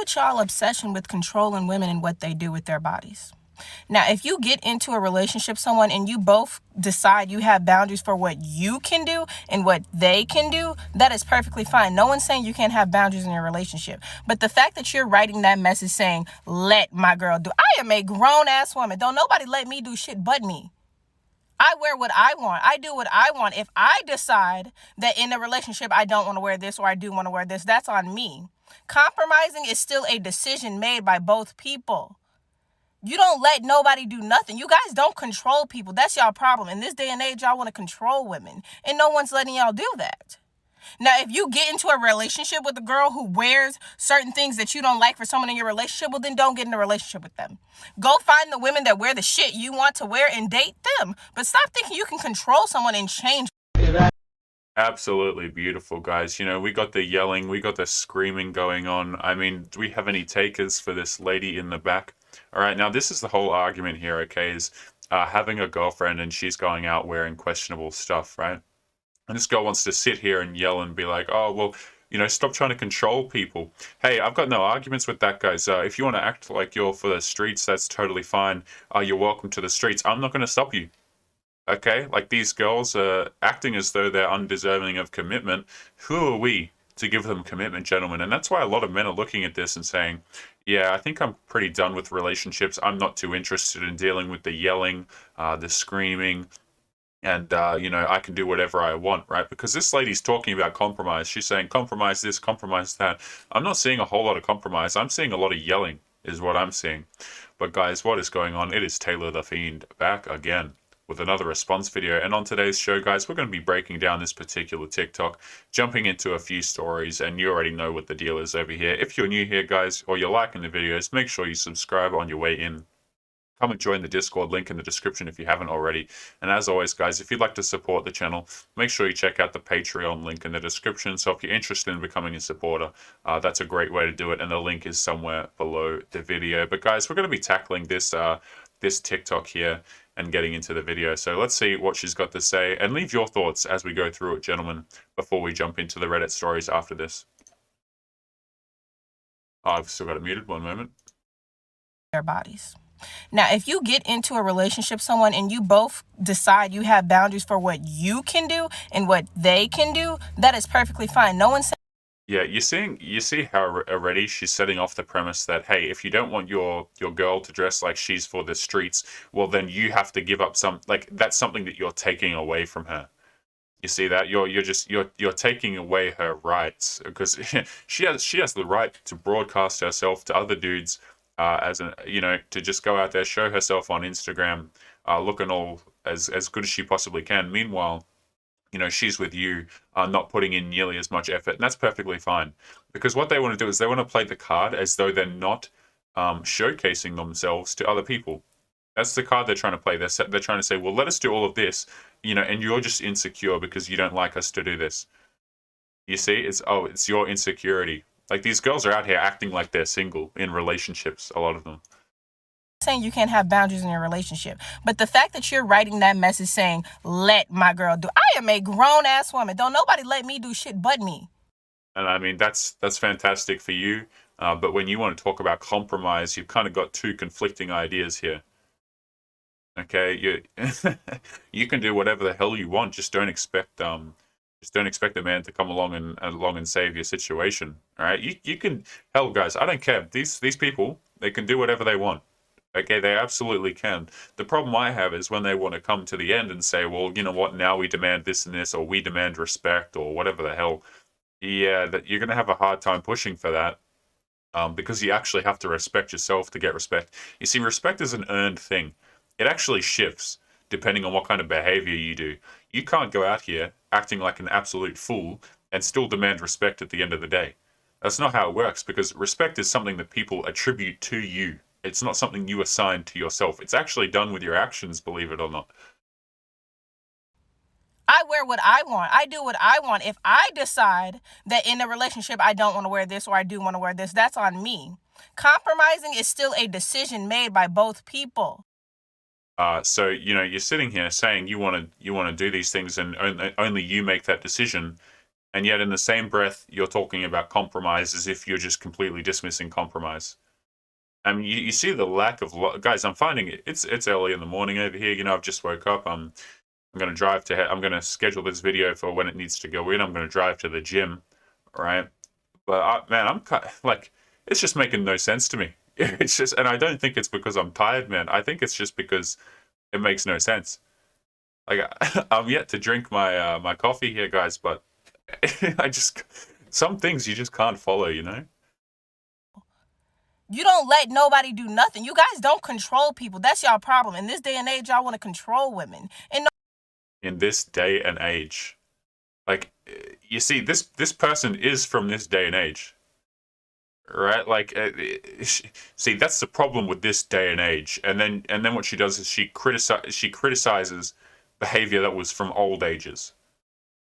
with y'all obsession with controlling women and what they do with their bodies? Now, if you get into a relationship with someone and you both decide you have boundaries for what you can do and what they can do, that is perfectly fine. No one's saying you can't have boundaries in your relationship. But the fact that you're writing that message saying, let my girl do, I am a grown ass woman. Don't nobody let me do shit but me. I wear what I want. I do what I want. If I decide that in a relationship I don't want to wear this or I do want to wear this, that's on me. Compromising is still a decision made by both people. You don't let nobody do nothing. You guys don't control people. That's y'all problem. In this day and age, y'all want to control women, and no one's letting y'all do that. Now, if you get into a relationship with a girl who wears certain things that you don't like for someone in your relationship, well, then don't get in a relationship with them. Go find the women that wear the shit you want to wear and date them. But stop thinking you can control someone and change. Absolutely beautiful, guys. You know, we got the yelling, we got the screaming going on. I mean, do we have any takers for this lady in the back? All right, now this is the whole argument here, okay, is having a girlfriend and she's going out wearing questionable stuff, right? And this girl wants to sit here and yell and be like, oh, well, you know, stop trying to control people. Hey, I've got no arguments with that, guys. If you want to act like you're for the streets, that's totally fine. You're welcome to the streets. I'm not going to stop you. Okay? Like, these girls are acting as though they're undeserving of commitment. Who are we to give them commitment, gentlemen? And that's why a lot of men are looking at this and saying, yeah, I think I'm pretty done with relationships. I'm not too interested in dealing with the yelling, the screaming, and you know, I can do whatever I want, right? Because this lady's talking about compromise. She's saying compromise this, compromise that. I'm not seeing a whole lot of compromise. I'm seeing a lot of yelling is what I'm seeing. But guys, what is going on? It is Taylor the Fiend back again with another response video. And on today's show, guys, we're going to be breaking down this particular TikTok, jumping into a few stories, and you already know what the deal is over here. If you're new here, guys, or you're liking the videos, make sure you subscribe on your way in. Come and join the Discord, link in the description if you haven't already. And as always, guys, if you'd like to support the channel, make sure you check out the Patreon link in the description. So if you're interested in becoming a supporter, that's a great way to do it. And the link is somewhere below the video. But guys, we're going to be tackling this this TikTok here and getting into the video. So let's see what she's got to say and leave your thoughts as we go through it, gentlemen, before we jump into the Reddit stories after this. I've still got it muted. One moment. Their bodies. Now, if you get into a relationship with someone and you both decide you have boundaries for what you can do and what they can do, that is perfectly fine. No one's Yeah, you see how already she's setting off the premise that, hey, if you don't want your girl to dress like she's for the streets, well, then you have to give up some, like, that's something that you're taking away from her. You see that? You're taking away her rights, because she has the right to broadcast herself to other dudes, as an, you know, to just go out there, show herself on Instagram, looking all as good as she possibly can. Meanwhile, you know, she's with you, not putting in nearly as much effort, and that's perfectly fine. Because what they want to do is they want to play the card as though they're not showcasing themselves to other people. That's the card they're trying to play. They're trying to say, well, let us do all of this, you know, and you're just insecure because you don't like us to do this. You see, it's your insecurity. Like, these girls are out here acting like they're single in relationships, a lot of them. saying you can't have boundaries in your relationship. But the fact that you're writing that message saying, let my girl do, I am a grown ass woman. Don't nobody let me do shit but me. And I mean, that's fantastic for you. But when you want to talk about compromise, you've kind of got two conflicting ideas here. Okay, you can do whatever the hell you want. Just don't expect a man to come along and save your situation. All right, you can, hell, guys, I don't care. These people, they can do whatever they want. Okay, they absolutely can. The problem I have is when they want to come to the end and say, well, you know what, now we demand this and this, or we demand respect, or whatever the hell. Yeah, that you're going to have a hard time pushing for that, because you actually have to respect yourself to get respect. You see, respect is an earned thing. It actually shifts depending on what kind of behavior you do. You can't go out here acting like an absolute fool and still demand respect at the end of the day. That's not how it works, because respect is something that people attribute to you. It's not something you assign to yourself. It's actually done with your actions, believe it or not. I wear what I want. I do what I want. If I decide that in a relationship I don't want to wear this or I do want to wear this, that's on me. Compromising is still a decision made by both people. So, you know, you're sitting here saying you want to do these things, and only you make that decision. And yet, in the same breath, you're talking about compromise as if you're just completely dismissing compromise. I mean, you see the lack of guys. I'm finding it's early in the morning over here. You know, I've just woke up. I'm gonna drive to. I'm gonna schedule this video for when it needs to go in. I'm gonna drive to the gym, right? But man, like, it's just making no sense to me. It's just, and I don't think it's because I'm tired, man. I think it's just because it makes no sense. Like, I'm yet to drink my coffee here, guys, but I just some things you just can't follow, you know. You don't let nobody do nothing. You guys don't control people. That's y'all problem. In this day and age, y'all want to control women. And In this day and age, like, you see, this person is from this day and age, right? Like, see, that's the problem with this day and age. And then what she does is she criticizes behavior that was from old ages.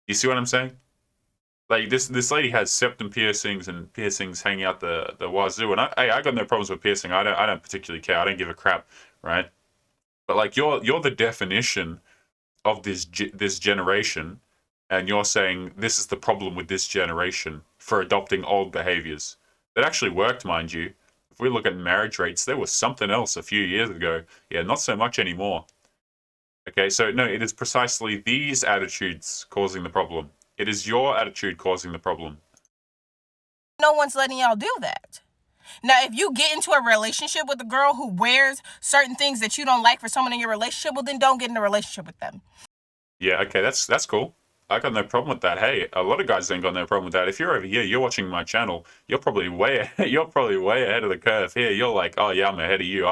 You see what I'm saying? Like, this lady has septum piercings and piercings hanging out the wazoo, and I got no problems with piercing. I don't particularly care. I don't give a crap, right? But like, you're the definition of this generation, and you're saying this is the problem with this generation for adopting old behaviors that actually worked, mind you. If we look at marriage rates, there was something else a few years ago. Yeah, not so much anymore. Okay, so no, it is precisely these attitudes causing the problem. It is your attitude causing the problem. no one's letting y'all do that. Now, if you get into a relationship with a girl who wears certain things that you don't like for someone in your relationship, well, then don't get in a relationship with them. Yeah, okay, that's cool. I got no problem with that. Hey, a lot of guys ain't got no problem with that. If you're over here, you're watching my channel, you're probably you're probably way ahead of the curve here. You're like, oh yeah, I'm ahead of you.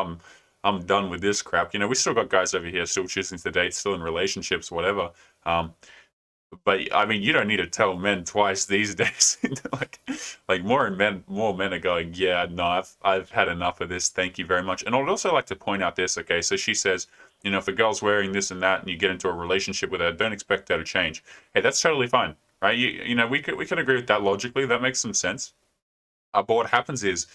I'm done with this crap. You know, we still got guys over here still choosing to date, still in relationships, whatever. But I mean, you don't need to tell men twice these days. like more men are going, yeah, no, I've had enough of this. Thank you very much. And I'd also like to point out this. Okay, so she says, you know, if a girl's wearing this and that, and you get into a relationship with her, don't expect her to change. Hey, that's totally fine, right? You know, we can agree with that logically. That makes some sense. But what happens is,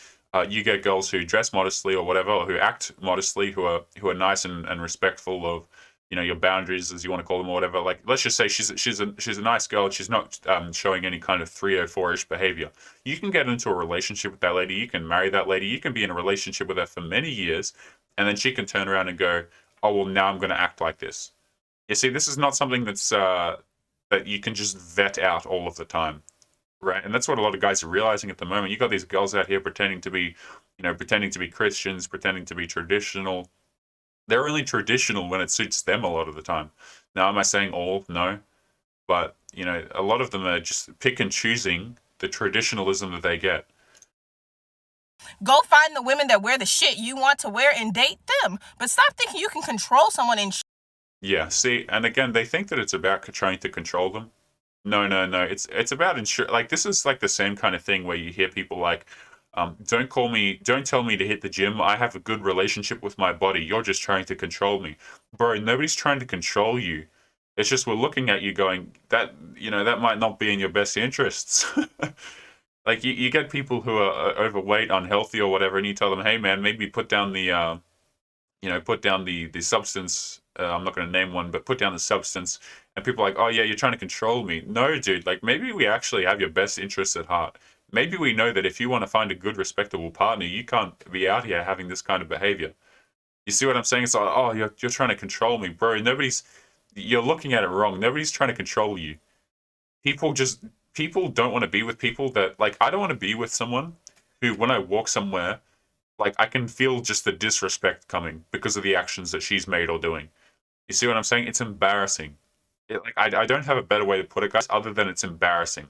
you get girls who dress modestly or whatever, or who act modestly, who are nice and respectful of, you know, your boundaries, as you want to call them, or whatever. Like, let's just say she's a nice girl. She's not showing any kind of 304-ish behavior. You can get into a relationship with that lady. You can marry that lady. You can be in a relationship with her for many years, and then she can turn around and go, "Oh well, now I'm going to act like this." You see, this is not something that you can just vet out all of the time. Right, and that's what a lot of guys are realizing at the moment. You got these girls out here pretending to be, you know, pretending to be Christians, pretending to be traditional. They're only traditional when it suits them a lot of the time. Now, am I saying all? No, but you know, a lot of them are just pick and choosing the traditionalism that they get. Go find the women that wear the shit you want to wear and date them. But stop thinking you can control someone and Yeah, see, and again, they think that it's about trying to control them. No, no, no. It's about ensure. Like, this is like the same kind of thing where you hear people like, don't tell me to hit the gym. I have a good relationship with my body. You're just trying to control me, bro. Nobody's trying to control you. It's just we're looking at you going, that, you know, that might not be in your best interests. Like, you get people who are overweight, unhealthy, or whatever, and you tell them, hey man, maybe put down the substance. I'm not going to name one, but put down the substance. And people are like, oh yeah, you're trying to control me. No, dude. Like, maybe we actually have your best interests at heart. Maybe we know that if you want to find a good, respectable partner, you can't be out here having this kind of behavior. You see what I'm saying? It's like, oh, you're trying to control me, bro. You're looking at it wrong. Nobody's trying to control you. People don't want to be with people that, like, I don't want to be with someone who, when I walk somewhere, like, I can feel just the disrespect coming because of the actions that she's made or doing. You see what I'm saying? It's embarrassing. I don't have a better way to put it, guys, other than it's embarrassing.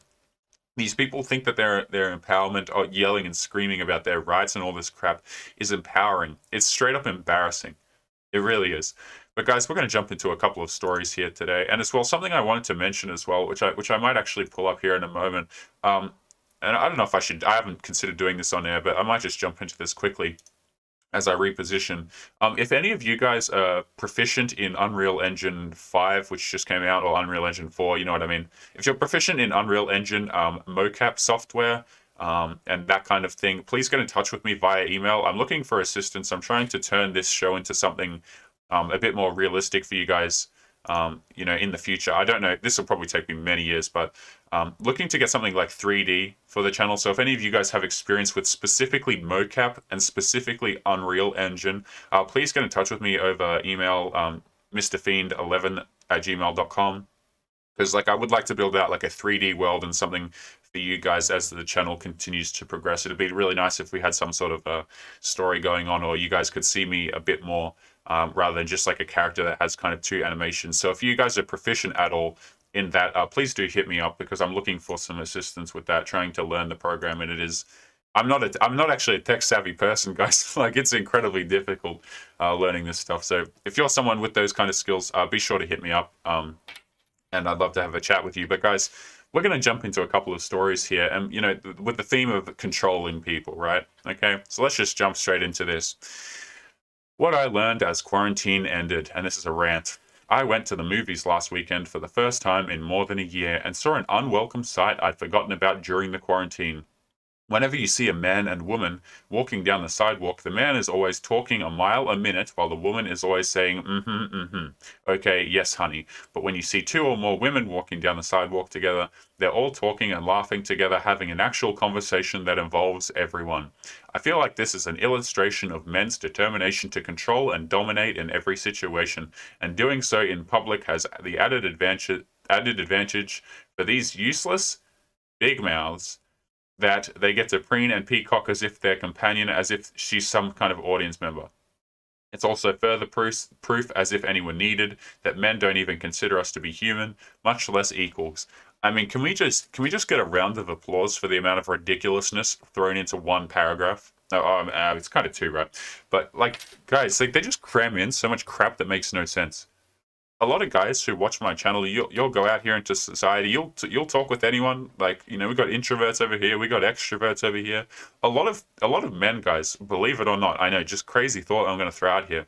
These people think that their empowerment, or yelling and screaming about their rights and all this crap, is empowering. It's straight up embarrassing. It really is. But guys, we're going to jump into a couple of stories here today, and as well, something I wanted to mention as well, which I might actually pull up here in a moment. And I don't know if I should. I haven't considered doing this on air, but I might just jump into this quickly as I reposition. If any of you guys are proficient in Unreal Engine 5, which just came out, or Unreal Engine 4, you know what I mean? If you're proficient in Unreal Engine mocap software, and that kind of thing, please get in touch with me via email. I'm looking for assistance. I'm trying to turn this show into something a bit more realistic for you guys. in the future. I don't know. This will probably take me many years, but looking to get something like 3D for the channel. So if any of you guys have experience with specifically mocap and specifically Unreal Engine, please get in touch with me over email, mrfiend11@gmail.com. Because I would like to build out like a 3D world and something for you guys as the channel continues to progress. It'd be really nice if we had some sort of a story going on, or you guys could see me a bit more, rather than just like a character that has kind of two animations. So if you guys are proficient at all in that, please do hit me up, because I'm looking for some assistance with that, trying to learn the program. And I'm not actually a tech savvy person, guys. Like, it's incredibly difficult learning this stuff. So if you're someone with those kind of skills, be sure to hit me up. And I'd love to have a chat with you. But guys, we're going to jump into a couple of stories here, and with the theme of controlling people, right? Okay, so let's just jump straight into this. What I learned as quarantine ended, and this is a rant. I went to the movies last weekend for the first time in more than a year and saw an unwelcome sight I'd forgotten about during the quarantine. Whenever you see a man and woman walking down the sidewalk, the man is always talking a mile a minute while the woman is always saying, okay, yes, honey. But when you see two or more women walking down the sidewalk together, they're all talking and laughing together, having an actual conversation that involves everyone. I feel like this is an illustration of men's determination to control and dominate in every situation, and doing so in public has the added advantage for these useless big mouths, that they get to preen and peacock as if their companion, as if she's some kind of audience member. It's also further proof, as if anyone needed, that men don't even consider us to be human, much less equals. I mean, can we just get a round of applause for the amount of ridiculousness thrown into one paragraph? No, it's kind of two, right? But guys, they just cram in so much crap that makes no sense. A lot of guys who watch my channel, you'll go out here into society, you'll talk with anyone. We got introverts over here, we got extroverts over here. A lot of men, guys, believe it or not, I know, just crazy thought I'm going to throw out here.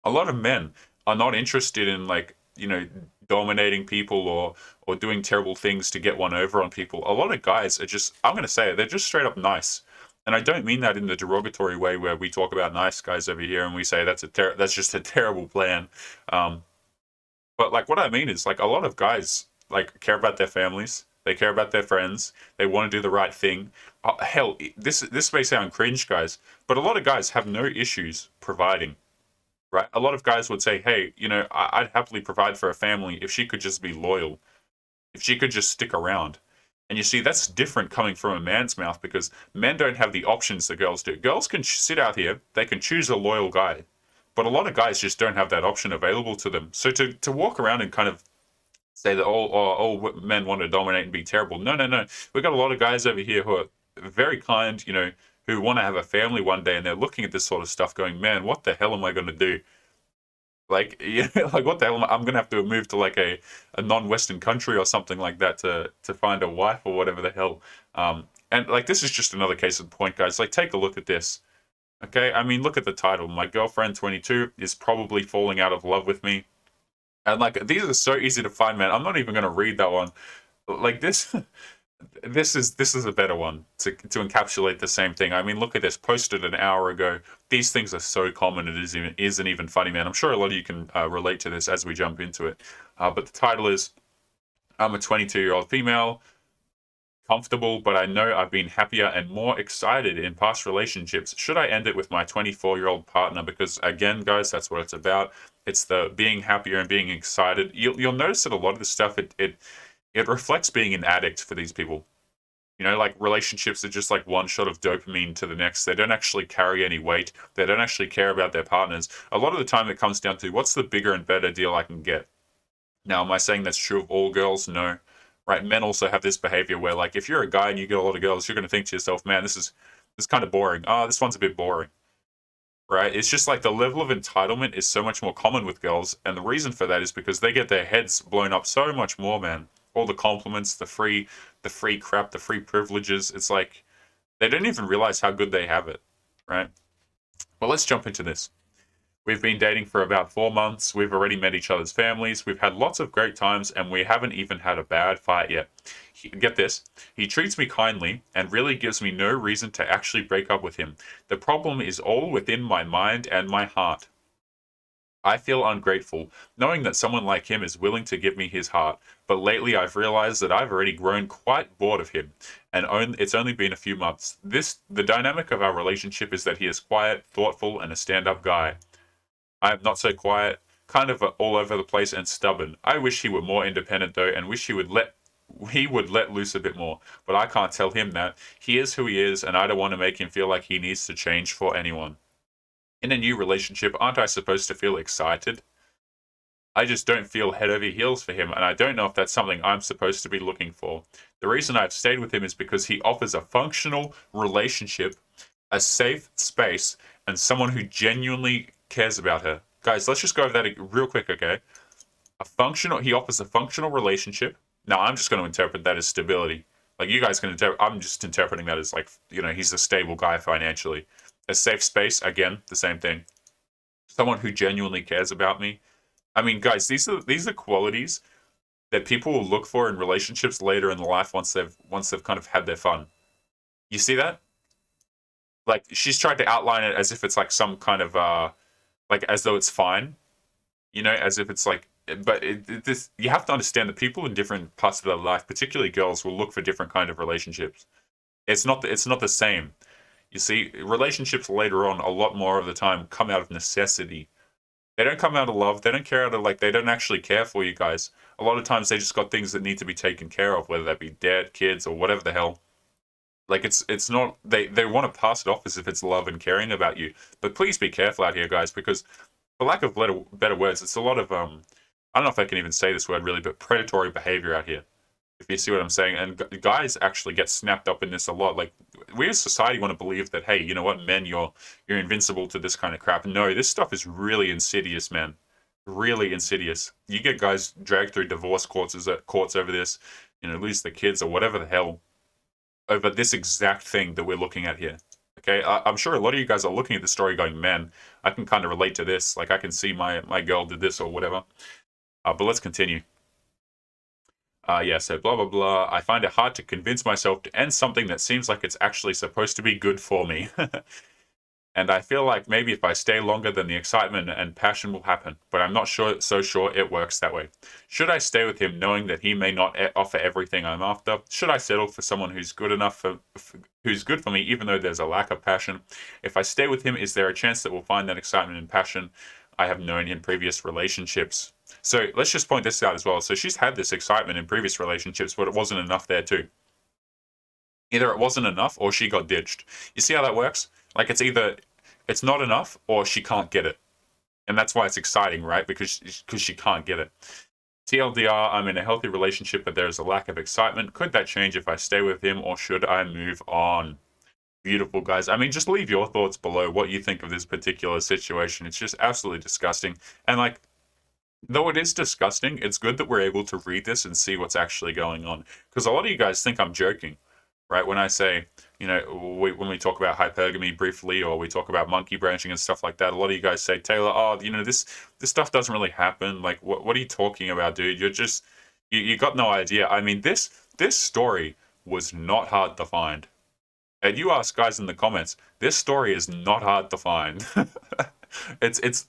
A lot of men are not interested in dominating people or doing terrible things to get one over on people. A lot of guys are just, I'm going to say it, they're just straight up nice. And I don't mean that in the derogatory way where we talk about nice guys over here and we say that's just a terrible plan. But what I mean is a lot of guys care about their families, they care about their friends, they want to do the right thing. Hell, this may sound cringe, guys, but a lot of guys have no issues providing, right? A lot of guys would say, hey, I'd happily provide for a family if she could just be loyal, if she could just stick around. And you see, that's different coming from a man's mouth, because men don't have the options that girls do. Girls can sit out here, they can choose a loyal guy. But a lot of guys just don't have that option available to them. So to walk around and kind of say that all men want to dominate and be terrible. No. We've got a lot of guys over here who are very kind, who want to have a family one day, and they're looking at this sort of stuff going, man, what the hell am I going to do? What the hell I'm going to have to move to a non-Western country or something like that to find a wife or whatever the hell. And this is just another case in point, guys. Take a look at this. Okay, I mean, look at the title. My girlfriend, 22, is probably falling out of love with me. And these are so easy to find, man. I'm not even going to read that one. This, this is a better one to encapsulate the same thing. I mean, look at this, posted an hour ago. These things are so common, it isn't even funny, man. I'm sure a lot of you can relate to this as we jump into it. But the title is, I'm a 22-year-old female, comfortable, but I know I've been happier and more excited in past relationships. Should I end it with my 24-year-old partner? Because again, guys, that's what it's about. It's the being happier and being excited. You'll notice that a lot of this stuff, it reflects being an addict for these people. Relationships are just one shot of dopamine to the next. They don't actually carry any weight. They don't actually care about their partners. A lot of the time it comes down to, what's the bigger and better deal I can get? Now, am I saying that's true of all girls? No. Right, men also have this behavior where, if you're a guy and you get a lot of girls, you're going to think to yourself, man, this is kind of boring. This one's a bit boring. Right? It's just the level of entitlement is so much more common with girls, and the reason for that is because they get their heads blown up so much more, man. All the compliments, the free crap, the free privileges. It's they don't even realize how good they have it, right? Well, let's jump into this. We've been dating for about 4 months. We've already met each other's families. We've had lots of great times, and we haven't even had a bad fight yet. Get this. He treats me kindly and really gives me no reason to actually break up with him. The problem is all within my mind and my heart. I feel ungrateful, knowing that someone like him is willing to give me his heart, but lately I've realized that I've already grown quite bored of him, and it's only been a few months. The dynamic of our relationship is that he is quiet, thoughtful, and a stand-up guy. I am not so quiet, kind of all over the place and stubborn. I wish he were more independent though, and wish he would let loose a bit more, but I can't tell him that. He is who he is, and I don't want to make him feel like he needs to change for anyone. In a new relationship, aren't I supposed to feel excited? I just don't feel head over heels for him, and I don't know if that's something I'm supposed to be looking for. The reason I've stayed with him is because he offers a functional relationship, a safe space, and someone who genuinely cares about her. Guys, let's just go over that real quick, okay? He offers a functional relationship. Now, I'm just going to interpret that as stability. Like, you guys can interpret, I'm just interpreting that as, like, he's a stable guy financially. A safe space, again, the same thing. Someone who genuinely cares about me. I mean, guys, these are qualities that people will look for in relationships later in life once they've kind of had their fun. You see that? Like, she's tried to outline it as if it's like some kind of like as though it's fine, as if it's like. But this, you have to understand that people in different parts of their life, particularly girls, will look for different kind of relationships. It's not the same. You see, relationships later on, a lot more of the time, come out of necessity. They don't come out of love. They don't care out of, like, they don't actually care for you guys. A lot of times they just got things that need to be taken care of, whether that be debt, kids, or whatever the hell. Like, it's not, they want to pass it off as if it's love and caring about you. But please be careful out here, guys, because for lack of better words, it's a lot of, I don't know if I can even say this word really, but predatory behavior out here. If you see what I'm saying. And guys actually get snapped up in this a lot. Like, we as society want to believe that, hey, you know what, men, you're invincible to this kind of crap. No, this stuff is really insidious, man. Really insidious. You get guys dragged through divorce courts over this, lose their kids or whatever the hell, over this exact thing that we're looking at here. Okay, I'm sure a lot of you guys are looking at the story going, man, I can kind of relate to this. Like, I can see my girl did this or whatever. But let's continue. So blah, blah, blah. I find it hard to convince myself to end something that seems like it's actually supposed to be good for me. And I feel like maybe if I stay longer, then the excitement and passion will happen. But I'm not so sure it works that way. Should I stay with him knowing that he may not offer everything I'm after? Should I settle for someone who's good enough who's good for me, even though there's a lack of passion? If I stay with him, is there a chance that we'll find that excitement and passion I have known in previous relationships? So let's just point this out as well. So she's had this excitement in previous relationships, but it wasn't enough there too. Either it wasn't enough or she got ditched. You see how that works? Like, it's either it's not enough or she can't get it. And that's why it's exciting, right? Because she can't get it. TLDR, I'm in a healthy relationship, but there's a lack of excitement. Could that change if I stay with him, or should I move on? Beautiful, guys. I mean, just leave your thoughts below what you think of this particular situation. It's just absolutely disgusting. And, like, though it is disgusting, it's good that we're able to read this and see what's actually going on. Because a lot of you guys think I'm joking, right? When I say, when we talk about hypergamy briefly, or we talk about monkey branching and stuff like that, a lot of you guys say, Taylor, this stuff doesn't really happen. Like, what are you talking about, dude? You're just, you got no idea. I mean, this story was not hard to find. And you ask guys in the comments, this story is not hard to find.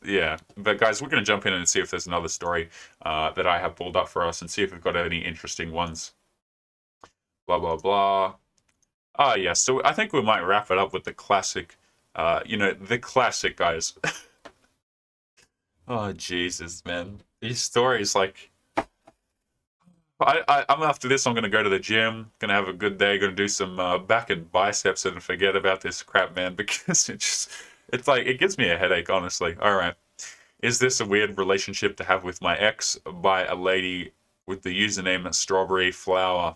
Yeah. But guys, we're going to jump in and see if there's another story that I have pulled up for us, and see if we've got any interesting ones. Blah, blah, blah. Yeah, so I think we might wrap it up with the classic, the classic, guys. Oh, Jesus, man. These stories, like, I'm after this, I'm going to go to the gym, going to have a good day, going to do some back and biceps and forget about this crap, man, because it's like, it gives me a headache, honestly. All right. Is this a weird relationship to have with my ex? By a lady with the username Strawberry Flower.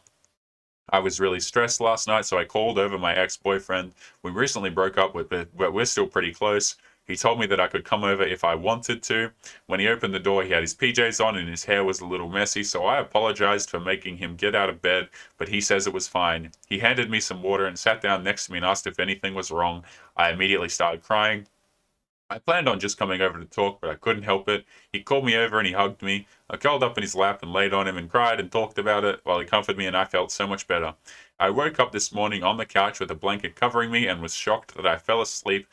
I was really stressed last night, so I called over my ex-boyfriend. We recently broke up but we're still pretty close. He told me that I could come over if I wanted to. When he opened the door, he had his PJs on and his hair was a little messy, so I apologized for making him get out of bed, but he says it was fine. He handed me some water and sat down next to me and asked if anything was wrong. I immediately started crying. I planned on just coming over to talk, but I couldn't help it. He called me over and he hugged me. I curled up in his lap and laid on him and cried and talked about it while he comforted me, and I felt so much better. I woke up this morning on the couch with a blanket covering me and was shocked that I fell asleep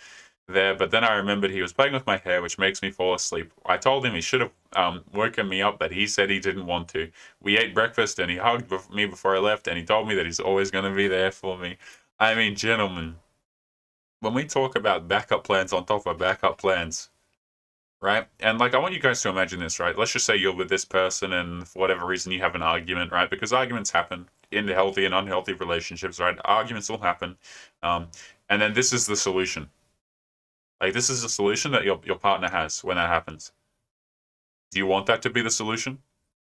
there. But then I remembered he was playing with my hair, which makes me fall asleep. I told him he should have woken me up, but he said he didn't want to. We ate breakfast, and he hugged me before I left, and he told me that he's always going to be there for me. I mean, gentlemen, when we talk about backup plans on top of backup plans, right? And like, I want you guys to imagine this, right? Let's just say you're with this person, and for whatever reason, you have an argument, right? Because arguments happen in healthy and unhealthy relationships, right? Arguments will happen. Um, and then this is the solution. Like, this is the solution that your partner has when that happens. Do you want that to be the solution?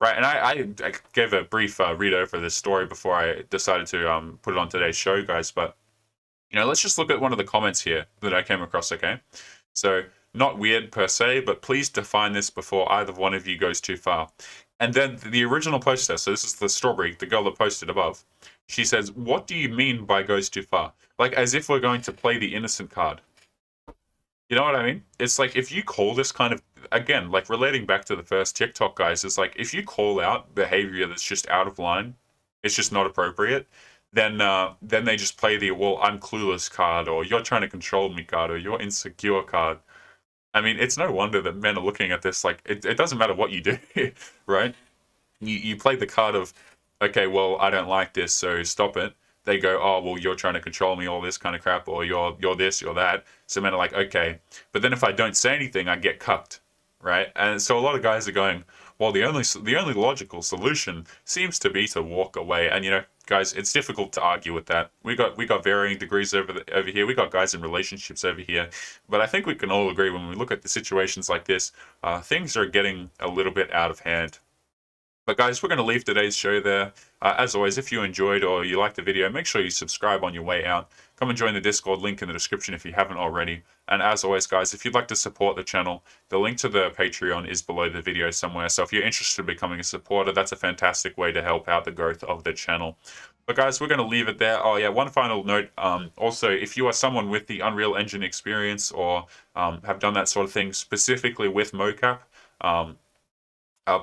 Right, and I gave a brief read over this story before I decided to put it on today's show, guys. But let's just look at one of the comments here that I came across. Okay, so not weird per se, but please define this before either one of you goes too far. And then the original poster. So this is the strawberry, the girl that posted above. She says, "What do you mean by goes too far?" Like as if we're going to play the innocent card. You know what I mean? It's like if you call this kind of, again, like relating back to the first TikTok guys, it's like if you call out behavior that's just out of line, it's just not appropriate, then they just play the, well, I'm clueless card, or you're trying to control me card, or you're insecure card. I mean, it's no wonder that men are looking at this like it doesn't matter what you do, right? You play the card of, okay, well, I don't like this, so stop it. They go, oh, well, you're trying to control me, all this kind of crap, or you're this, you're that. So men are like, okay, but then if I don't say anything, I get cucked, right? And so a lot of guys are going, well, the only logical solution seems to be to walk away. And guys, it's difficult to argue with that. We got varying degrees over here. We got guys in relationships over here, but I think we can all agree when we look at the situations like this, things are getting a little bit out of hand. But guys, we're going to leave today's show there. As always, if you enjoyed or you liked the video, make sure you subscribe on your way out. Come and join the Discord, link in the description if you haven't already. And as always, guys, if you'd like to support the channel, the link to the Patreon is below the video somewhere. So if you're interested in becoming a supporter, that's a fantastic way to help out the growth of the channel. But guys, we're going to leave it there. Oh yeah, one final note. Also, if you are someone with the Unreal Engine experience or have done that sort of thing, specifically with mocap,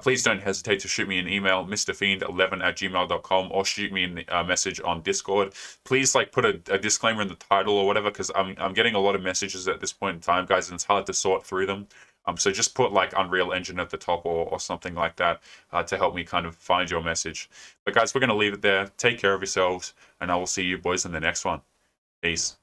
please don't hesitate to shoot me an email, mrfiend11@gmail.com, or shoot me a message on Discord. Please put a disclaimer in the title or whatever, because I'm getting a lot of messages at this point in time, guys, and it's hard to sort through them. So just put Unreal Engine at the top or something like that to help me kind of find your message. But guys, we're going to leave it there. Take care of yourselves, and I will see you boys in the next one. Peace.